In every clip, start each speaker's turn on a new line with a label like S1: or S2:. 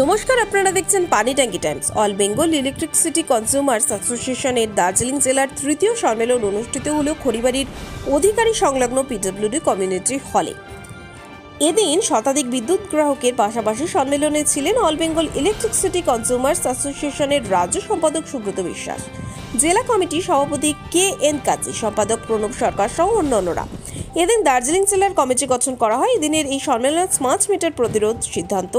S1: নমস্কার, আপনারা দেখছেন পানি ট্যাঙ্কি Times. All Bengal electricity consumers অ্যাসোসিয়েশনের দার্জিলিং জেলার তৃতীয় সম্মেলন অনুষ্ঠিত হল খড়িবাড়ির অধিকারী সংলগ্ন পিডব্লিউডি কমিউনিটি হলে। এদিন শতাধিক বিদ্যুৎ গ্রাহকের পাশাপাশি সম্মেলনে ছিলেন অল বেঙ্গল ইলেকট্রিসিটি কনজিউমার্স অ্যাসোসিয়েশনের রাজ্য সম্পাদক সুব্রত বিশ্বাস, জেলা কমিটির সভাপতি KN কাজী, সম্পাদক প্রণব সরকার সহ অন্যান্যরা। এদিন দার্জিলিং জেলার কমিটি গঠন করা হয়। এদিনের এই সম্মেলনে স্মার্ট মিটার প্রতিরোধ সিদ্ধান্ত,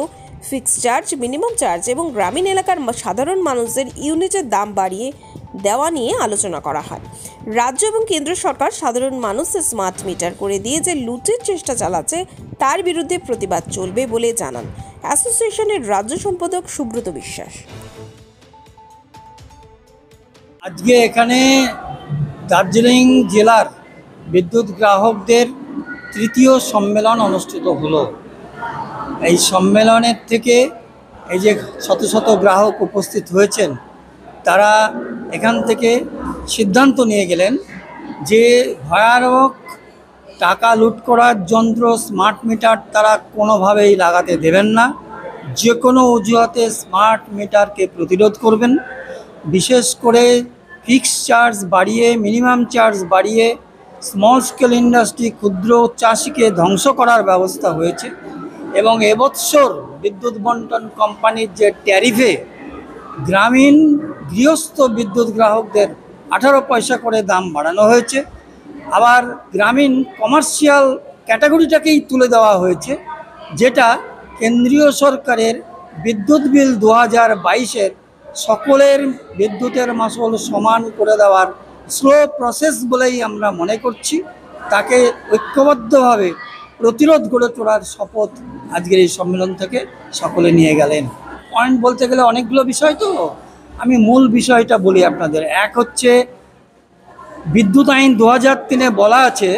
S1: ফিক্সড চার্জ, মিনিমাম চার্জ এবং গ্রামীণ এলাকার সাধারণ মানুষদের ইউনিটের দাম বাড়িয়ে দেওয়া নিয়ে আলোচনা করা হয়। রাজ্য এবং কেন্দ্র সরকার সাধারণ মানুষের স্মার্ট মিটার করে দিয়ে যে লুটের চেষ্টা চালাচ্ছে তার বিরুদ্ধে প্রতিবাদ চলবে বলে জানান অ্যাসোসিয়েশনের রাজ্য সম্পাদক সুব্রত বিশ্বাস।
S2: আজকে এখানে দার্জিলিং জেলার বিদ্যুৎ গ্রাহকদের তৃতীয় সম্মেলন অনুষ্ঠিত হলো। এই সম্মেলনের থেকে এই যে শত শত গ্রাহক উপস্থিত হয়েছেন, তারা এখান থেকে সিদ্ধান্ত নিয়ে গেলেন যে ভয়াবহ টাকা লুট করার যন্ত্র স্মার্ট মিটার তারা কোনোভাবেই লাগাতে দেবেন না। যে কোনো অজুহাতে স্মার্ট মিটারকে প্রতিরোধ করবেন। বিশেষ করে ফিক্সড চার্জ বাড়িয়ে, মিনিমাম চার্জ বাড়িয়ে স্মল স্কেল ইন্ডাস্ট্রি, ক্ষুদ্র চাষিকে ধ্বংস করার ব্যবস্থা হয়েছে। এবং এবছর বিদ্যুৎ বন্টন কোম্পানির যে ট্যারিফে গ্রামীণ গৃহস্থ বিদ্যুৎ গ্রাহকদের 18 পয়সা করে দাম বাড়ানো হয়েছে। আবার গ্রামীণ কমার্শিয়াল ক্যাটাগরিটাকেই তুলে দেওয়া হয়েছে, যেটা কেন্দ্রীয় সরকারের বিদ্যুৎ বিল 2022-এর সকলের বিদ্যুতের মাসুল সমান করে দেওয়ার স্লো প্রসেস বলেই আমরা মনে করছি। তাকে ঐক্যবদ্ধভাবে প্রতিরোধ গড়ে তোলার শপথ আজকের এই সম্মেলন থেকে সকলে নিয়ে গেলেন। পয়েন্ট বলতে গেলে অনেকগুলো বিষয়, তো আমি মূল বিষয়টা বলি আপনাদের। এক হচ্ছে, বিদ্যুৎ আইন 2003-এ বলা আছে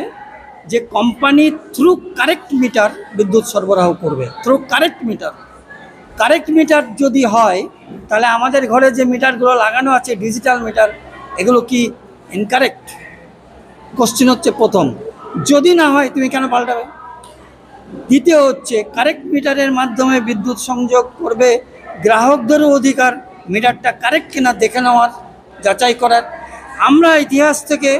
S2: যে কোম্পানি থ্রু কারেক্ট মিটার বিদ্যুৎ সরবরাহ করবে। Through correct meter, correct meter যদি হয় তাহলে আমাদের ঘরে যে মিটারগুলো লাগানো আছে ডিজিটাল মিটার, এগুলো কি ইনকারেক্ট? কোশ্চেন হচ্ছে প্রথম। যদি না হয় তুমি কেন পাল্টাবে? দ্বিতীয় হচ্ছে, কারেক্ট মিটারের মাধ্যমে বিদ্যুৎ সংযোগ করবে, গ্রাহকদেরও অধিকার মিটারটা কারেক্ট কিনা দেখে নেওয়ার, যাচাই করার। আমরা ইতিহাস থেকে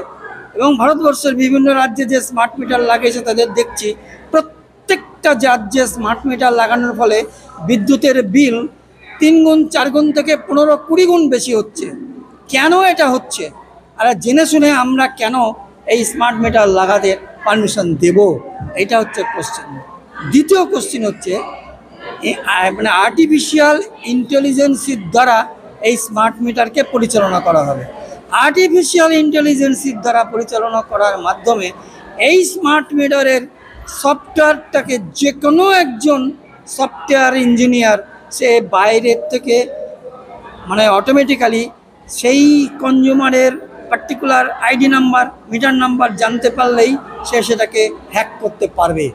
S2: এবং ভারতবর্ষের বিভিন্ন রাজ্যে যে স্মার্ট মিটার লাগিয়েছে তাদের দেখছি, প্রত্যেকটা রাজ্যে স্মার্ট মিটার লাগানোর ফলে বিদ্যুতের বিল 3 গুণ 4 গুণ থেকে 15-20 গুণ বেশি হচ্ছে। কেন এটা হচ্ছে? আর জেনে শুনে আমরা কেন এই স্মার্ট মিটার লাগাতে পারমিশন দেব? এটা হচ্ছে কোশ্চেন। দ্বিতীয় কোশ্চেন হচ্ছে, মানে আর্টিফিশিয়াল ইন্টেলিজেন্সির দ্বারা এই স্মার্ট মিটারকে পরিচালনা করা হবে। আর্টিফিশিয়াল ইন্টেলিজেন্সির দ্বারা পরিচালনা করার মাধ্যমে এই স্মার্ট মিটারের সফটওয়্যারটাকে যে কোনো একজন সফটওয়্যার ইঞ্জিনিয়ার সে বাইরের থেকে মানে অটোমেটিক্যালি সেই কনজিউমারের particular ID number, meter number জানতে পারলেই সে সেটাকে হ্যাক করতে পারবে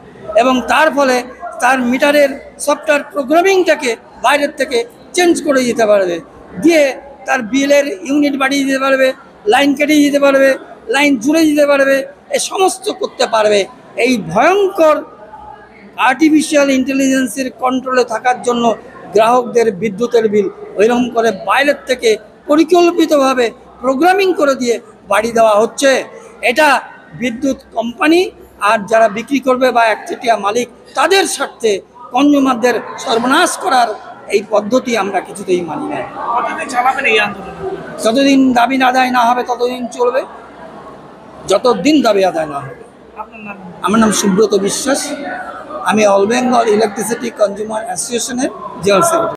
S2: এবং তার ফলে তার মিটারের সফটওয়্যার প্রোগ্রামিংটাকে বাইরের থেকে চেঞ্জ করে দিতে পারবে, দিয়ে তার বিলের ইউনিট বাড়িয়ে দিতে পারবে, লাইন কেটে দিতে পারবে, লাইন জুড়ে দিতে পারবে, এ সমস্ত করতে পারবে। এই ভয়ঙ্কর আর্টিফিশিয়াল ইন্টেলিজেন্সের কন্ট্রোলে থাকার জন্য গ্রাহকদের বিদ্যুতের বিল ওইরকম করে বাইরের থেকে পরিকল্পিতভাবে প্রোগ্রামিং করে দিয়ে বাড়িয়ে দেওয়া হচ্ছে। এটা বিদ্যুৎ কোম্পানি আর যারা বিক্রি করবে বা একচেটিয়া মালিক, তাদের স্বার্থে কনজিউমারদের সর্বনাশ করার এই পদ্ধতি আমরা কিছুতেই মানি না। যতদিন দাবি আদায় না হবে ততদিন চলবে, যতদিন দাবি আদায় না হবে। আমার নাম সুব্রত বিশ্বাস, আমি অল বেঙ্গল ইলেকট্রিসিটি কনজিউমার অ্যাসোসিয়েশনের জেনারেল সেক্রেটারি।